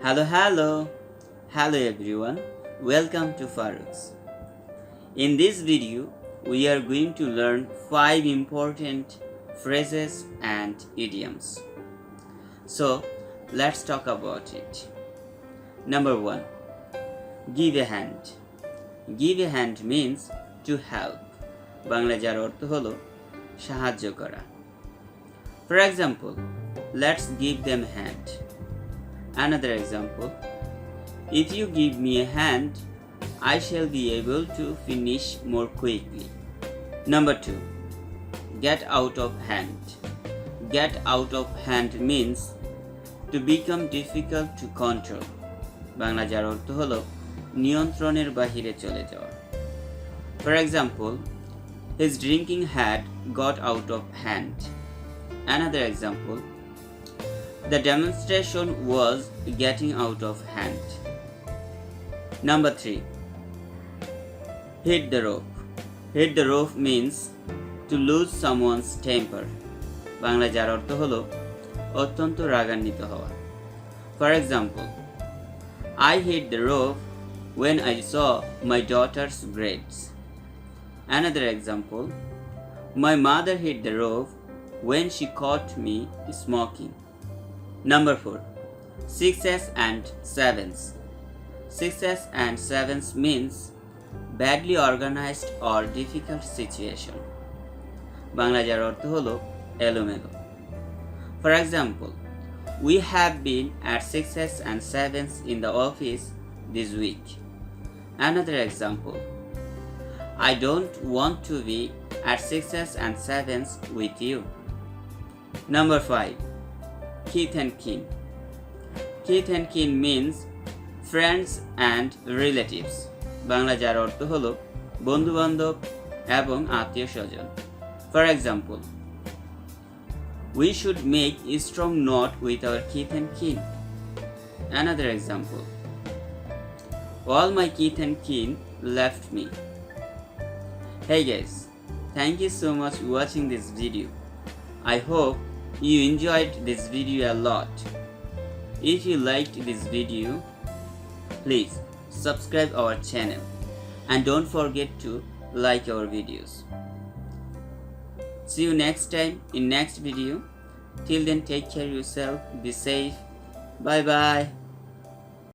Hello everyone. Welcome to Faruk's. In this video, we are going to learn 5 important phrases and idioms. So, let's talk about it. Number 1. Give a hand. Give a hand means to help. Bangla যার অর্থ হলো সাহায্য করা. For example, let's give them a hand. Another example, if you give me a hand, I shall be able to finish more quickly. Number 2, get out of hand. Get out of hand means to become difficult to control. Bangla যার অর্থ হলো নিয়ন্ত্রণের বাহিরে চলে যাওয়া. For example, his drinking had got out of hand. Another example, the demonstration was getting out of hand. Number 3, hit the rope. Hit the rope means to lose someone's temper. Bangla যার অর্থ হলো অত্যন্ত রাগান্বিত হওয়া. For example, I hit the rope when I saw my daughter's grades. Another example, my mother hit the rope when she caught me smoking. Number 4, 6s and 7s. 6s and 7s means badly organized or difficult situation. Bangla যার অর্থ হলো এলোমেলো. For example, we have been at 6s and 7s in the office this week. Another example, I don't want to be at 6s and 7s with you. Number 5, Keith and kin. Keith and kin means friends and relatives. Bangla যার অর্থ হলো বন্ধু বান্ধব এবং আত্মীয় স্বজন. For example, we should make a strong knot with our Keith and kin. Another example, all my Keith and kin left me. Hey guys, thank you so much for watching this video. I hope you enjoyed this video a lot. If you liked this video, please subscribe our channel and don't forget to like our videos. See you next time in next video. Till then, take care of yourself, be safe. Bye bye.